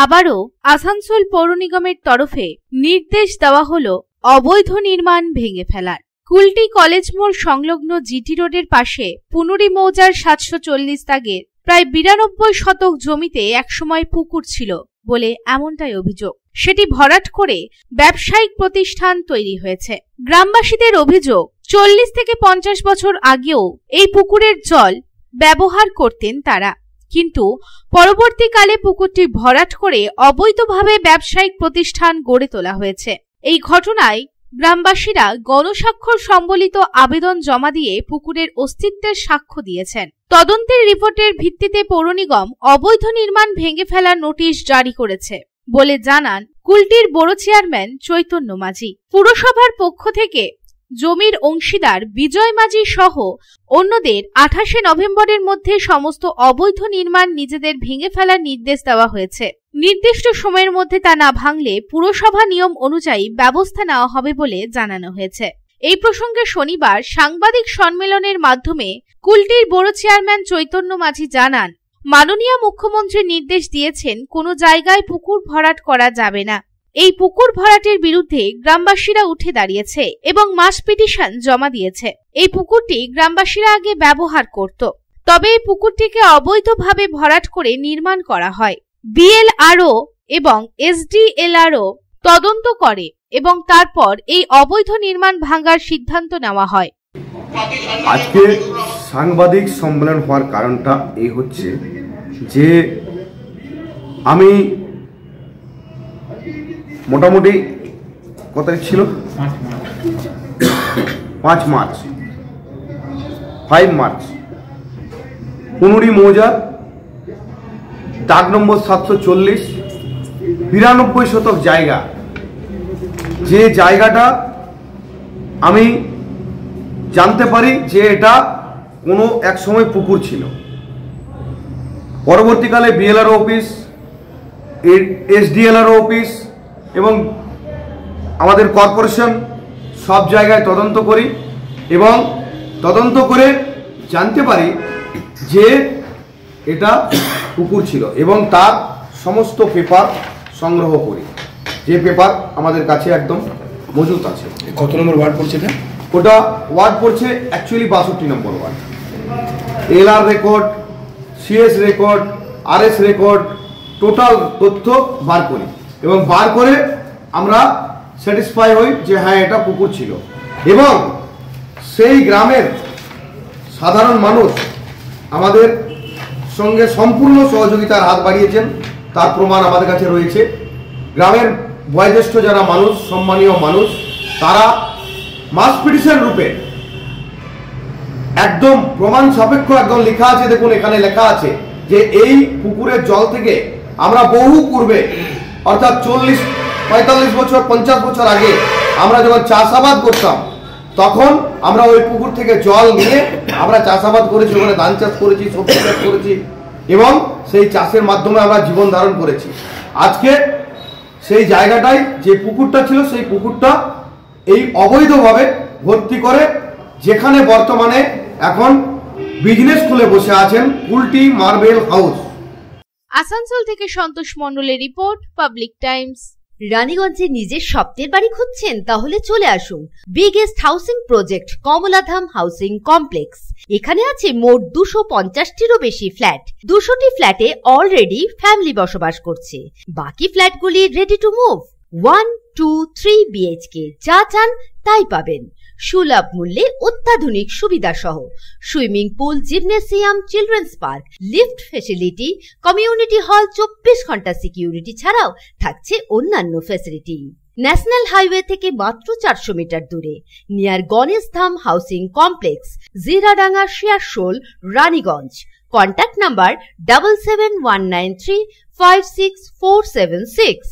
আবারও আসানসোল পৌর নিগমের তরফে নির্দেশ দেওয়া হলো অবৈধ নির্মাণ ভেঙে ফেলার। কুলটি কলেজ মোড় সংলগ্ন জিটি রোডের পাশে পুনুরি মৌজার 740 দাগের প্রায় 92 শতক জমিতে একসময় পুকুর ছিল বলে এমনটাই অভিযোগ। সেটি ভরাট করে ব্যবসায়িক প্রতিষ্ঠান তৈরি হয়েছে। গ্রামবাসীদের অভিযোগ, 40 থেকে 50 বছর আগেও এই পুকুরের জল ব্যবহার করতেন তারা, কিন্তু পরবর্তীকালে পুকুরটি ভরাট করে অবৈধভাবে ব্যবসায়িক প্রতিষ্ঠান গড়ে তোলা হয়েছে। এই ঘটনায় গ্রামবাসীরা গণস্বাক্ষর সম্বলিত আবেদন জমা দিয়ে পুকুরের অস্তিত্বের সাক্ষ্য দিয়েছেন। তদন্তের রিপোর্টের ভিত্তিতে পৌর নিগম অবৈধ নির্মাণ ভেঙে ফেলার নোটিশ জারি করেছে বলে জানান কুলটির বড় চেয়ারম্যান চৈতন্য মাঝি। পুরসভার পক্ষ থেকে জমির অংশীদার বিজয় মাঝি সহ অন্যদের 28 নভেম্বরের মধ্যে সমস্ত অবৈধ নির্মাণ নিজেদের ভেঙে ফেলার নির্দেশ দেওয়া হয়েছে। নির্দিষ্ট সময়ের মধ্যে তা না ভাঙলে পুরসভা নিয়ম অনুযায়ী ব্যবস্থা নেওয়া হবে বলে জানানো হয়েছে। এই প্রসঙ্গে শনিবার সাংবাদিক সম্মেলনের মাধ্যমে কুলটির বড় চেয়ারম্যান চৈতন্য মাঝি জানান, মাননীয় মুখ্যমন্ত্রী নির্দেশ দিয়েছেন কোনো জায়গায় পুকুর ভরাট করা যাবে না। এই পুকুর ভরাটের বিরুদ্ধে গ্রামবাসীরা উঠে দাঁড়িয়েছে এবং মাস পিটিশন জমা দিয়েছে। এই পুকুরটি গ্রামবাসীরা আগে ব্যবহার করত, তবে এই পুকুরটিকে অবৈধভাবে ভরাট করে নির্মাণ করা হয়। বিএলআরও এবং এসডিএলআরও তদন্ত করে এবং তারপর এই অবৈধ নির্মাণ ভাঙার সিদ্ধান্ত নেওয়া হয়। আজকে সাংবাদিক সম্মেলন হওয়ার কারণটা এই হচ্ছে যে আমি মোটামুটি কত ছিল 5 মার্চ পুনুরি মৌজার দাগ নম্বর 740 92 শতক জায়গা, যে জায়গাটা আমি জানতে পারি যে এটা কোনো এক সময় পুকুর ছিল। পরবর্তীকালে বিএলআরও অফিস, এসডিএলআরও অফিস এবং আমাদের কর্পোরেশন সব জায়গায় তদন্ত করি এবং তদন্ত করে জানতে পারি যে এটা পুকুর ছিল এবং তার সমস্ত পেপার সংগ্রহ করি, যে পেপার আমাদের কাছে একদম মজুত আছে। কত নম্বর ওয়ার্ড পড়ছে এটা? ওটা ওয়ার্ড পড়ছে অ্যাকচুয়ালি 62 নম্বর ward. LR record, CS record, RS record, total তথ্য বার করি এবং বার করে আমরা স্যাটিসফাই হই যে হ্যাঁ এটা পুকুর ছিল। এবং সেই গ্রামের সাধারণ মানুষ আমাদের সঙ্গে সম্পূর্ণ সহযোগিতার হাত বাড়িয়েছেন, তার প্রমাণ আমাদের কাছে রয়েছে। গ্রামের বয়োজ্যেষ্ঠ যারা মানুষ, সম্মানীয় মানুষ, তারা মাস পিটিশন রূপে একদম প্রমাণ সাপেক্ষ একদম লেখা আছে, দেখুন এখানে লেখা আছে যে এই পুকুরের জল থেকে আমরা বহু পূর্বে অর্থাৎ 40, 45 বছর, 50 বছর আগে আমরা যখন চাষাবাদ করতাম তখন আমরা ওই পুকুর থেকে জল নিয়ে আমরা চাষাবাদ করেছি, ওখানে ধান চাষ করেছি, সবজি চাষ করেছি এবং সেই চাষের মাধ্যমে আমরা জীবন ধারণ করেছি। আজকে সেই জায়গাটায় যে পুকুরটা ছিল সেই পুকুরটা এই অবৈধভাবে ভর্তি করে, যেখানে বর্তমানে এখন বিজনেস খুলে বসে আছেন কুলটি মার্বেল হাউস। আসানসোল থেকে সন্তোষ মণ্ডলের রিপোর্ট, পাবলিক টাইমস। রানীগঞ্জে নিজের স্বপ্নের বাড়ি খুঁজছেন? তাহলে চলে আসুন biggest housing project Kamaladham housing complex. এখানে আছে মোট 250টিরও বেশি ফ্ল্যাট। 200টি ফ্ল্যাটে অলরেডি ফ্যামিলি বসবাস করছে, বাকি ফ্ল্যাটগুলি রেডি টু মুভ। 1, 2, 3 BHK যা চান তাই পাবেন, সুলভ মূল্যে অত্যাধুনিক সুবিধা সহ। Swimming pool, gymnasium, children's park, lift facility, community hall, 24 ঘন্টা সিকিউরিটি ছাড়াও থাকছে অন্যান্য ফেসিলিটি। ন্যাশনাল হাইওয়ে থেকে মাত্র 400 মিটার দূরে, near Ganesh Dham housing complex, Jiradanga, Searsole, Raniganj. Contact number 7719356476।